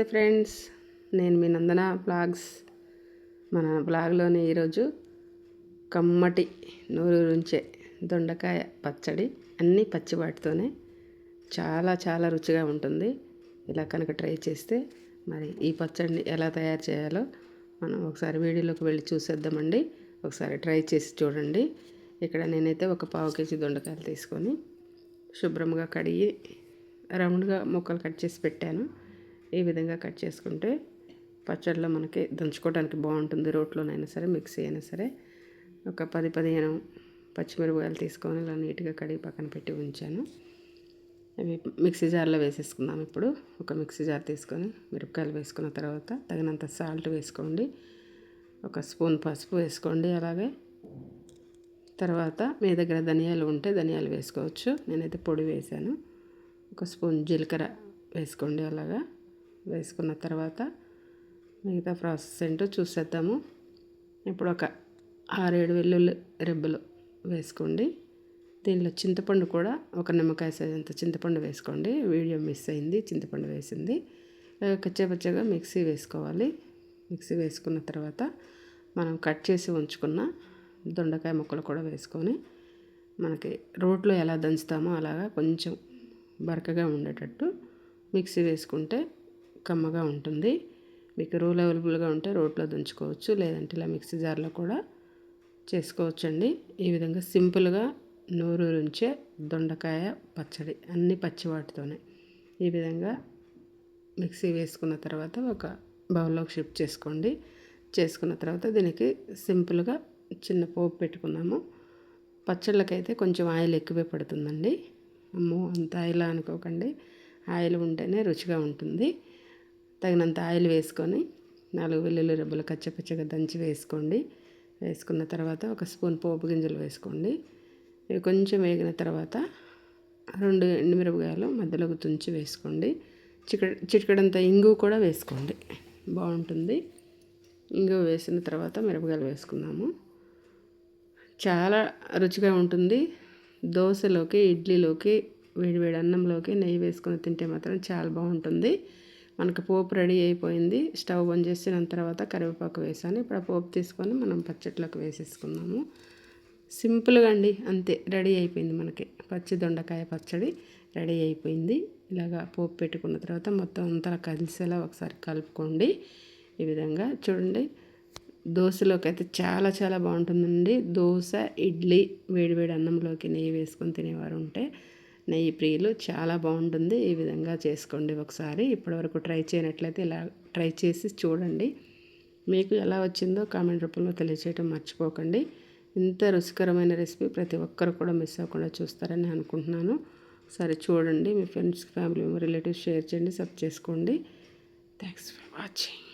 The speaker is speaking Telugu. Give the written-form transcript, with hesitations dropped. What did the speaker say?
ఫ్రెండ్స్, నేను మీ నందన బ్లాగ్స్. మన బ్లాగ్లోని ఈరోజు కమ్మటి నూరూరించే దొండకాయ పచ్చడి, అన్నీ పచ్చి వాటితోనే చాలా చాలా రుచిగా ఉంటుంది. ఇలా కనుక ట్రై చేస్తే మరి ఈ పచ్చడిని ఎలా తయారు చేయాలో మనం ఒకసారి వీడియోలోకి వెళ్ళి చూసేద్దామండి. ఒకసారి ట్రై చేసి చూడండి. ఇక్కడ నేనైతే ఒక 1/2 కేజీ దొండకాయలు తీసుకొని శుభ్రంగా కడిగి రౌండ్గా ముక్కలు కట్ చేసి పెట్టాను. ఈ విధంగా కట్ చేసుకుంటే పచ్చడిలో మనకి దంచుకోవడానికి బాగుంటుంది. రోట్లోనైనా సరే, మిక్సీ అయినా సరే. ఒక 10-15 పచ్చిమిరపకాయలు తీసుకొని ఇలా నీట్గా కడిగి పక్కన పెట్టి ఉంచాను. అవి మిక్సీ జార్లో వేసేసుకుందాం. ఇప్పుడు ఒక మిక్సీ జార్ తీసుకొని మిరపకాయలు వేసుకున్న తర్వాత తగినంత సాల్ట్ వేసుకోండి. 1 స్పూన్ పసుపు వేసుకోండి. అలాగే తర్వాత మీ దగ్గర ధనియాలు ఉంటే ధనియాలు వేసుకోవచ్చు. నేనైతే పొడి వేసాను. 1 స్పూన్ జీలకర్ర వేసుకోండి. అలాగా వేసుకున్న తర్వాత మిగతా ప్రాసెస్ ఏంటో చూసేద్దాము. ఇప్పుడు ఒక 6-7 వెల్లుల్లి రెబ్బలు వేసుకోండి. దీనిలో చింతపండు కూడా ఒక నిమ్మకాయ సైజ్ అంత చింతపండు వేసుకోండి. వీడియో మిస్ అయింది, చింతపండు వేసింది. కచ్చాపచ్చగా మిక్సీ వేసుకోవాలి. మిక్సీ వేసుకున్న తర్వాత మనం కట్ చేసి ఉంచుకున్న దొండకాయ ముక్కలు కూడా వేసుకొని మనకి రోట్లో ఎలా దంచుతామో అలాగా కొంచెం బరకగా ఉండేటట్టు మిక్సీ వేసుకుంటే కమ్మగా ఉంటుంది. మీకు రోల్ అవైలబుల్గా ఉంటే రోట్లో దంచుకోవచ్చు, లేదంటే ఇలా మిక్సీ జార్లో కూడా చేసుకోవచ్చండి. ఈ విధంగా సింపుల్గా నోరూరించే దొండకాయ పచ్చడి, అన్ని పచ్చివాటితోనే ఈ విధంగా మిక్సీ వేసుకున్న తర్వాత ఒక బౌల్లోకి షిఫ్ట్ చేసుకోండి. చేసుకున్న తర్వాత దీనికి సింపుల్గా చిన్న పోపు పెట్టుకున్నాము. పచ్చళ్ళకైతే కొంచెం ఆయిల్ ఎక్కువే పడుతుందండి. అమ్మో అంత ఆయిల్ అనుకోకండి, ఆయిల్ ఉంటేనే రుచిగా ఉంటుంది. తగినంత ఆయిల్ వేసుకొని 4 వెల్లుల్లి రెబ్బలు కచ్చపచ్చగా దంచి వేసుకోండి. వేసుకున్న తర్వాత 1 స్పూన్ పోపు గింజలు వేసుకోండి. ఇవి కొంచెం వేగిన తర్వాత 2 ఎండుమిరపకాయలు మధ్యలోకి తుంచి వేసుకోండి. చిటికెడంత ఇంగువ కూడా వేసుకోండి, బాగుంటుంది. ఇంగువ వేసిన తర్వాత మిరపకాయలు వేసుకున్నాము. చాలా రుచిగా ఉంటుంది. దోశలోకి, ఇడ్లీలోకి, వేడివేడి అన్నంలోకి నెయ్యి వేసుకొని తింటే మాత్రం చాలా బాగుంటుంది. మనకు పోపు రెడీ అయిపోయింది. స్టవ్ బంద్ చేసిన తర్వాత కరివేపాకు వేసాను. ఇప్పుడు ఆ పోపు తీసుకొని మనం పచ్చట్లోకి వేసేసుకున్నాము. సింపుల్గా అండి, అంతే రెడీ అయిపోయింది. మనకి పచ్చి దొండకాయ పచ్చడి రెడీ అయిపోయింది. ఇలాగా పోపు పెట్టుకున్న తర్వాత మొత్తం అంతా కలిసేలా ఒకసారి కలుపుకోండి. ఈ విధంగా చూడండి. దోశలోకి అయితే చాలా చాలా బాగుంటుందండి. దోశ, ఇడ్లీ, వేడివేడి అన్నంలోకి నెయ్యి వేసుకొని తినేవారు ఉంటే, నెయ్యి ప్రియులు, చాలా బాగుంటుంది. ఈ విధంగా చేసుకోండి ఒకసారి. ఇప్పటివరకు ట్రై చేయనట్లయితే ఇలా ట్రై చేసి చూడండి. మీకు ఎలా వచ్చిందో కామెంట్ రూపంలో తెలియచేయడం మర్చిపోకండి. ఇంత రుచికరమైన రెసిపీ ప్రతి ఒక్కరు కూడా మిస్ అవ్వకుండా చూస్తారని అనుకుంటున్నాను. సరే చూడండి, మీ ఫ్రెండ్స్, ఫ్యామిలీ, రిలేటివ్స్ షేర్ చేయండి, సబ్ చేసుకోండి. Thanks for watching.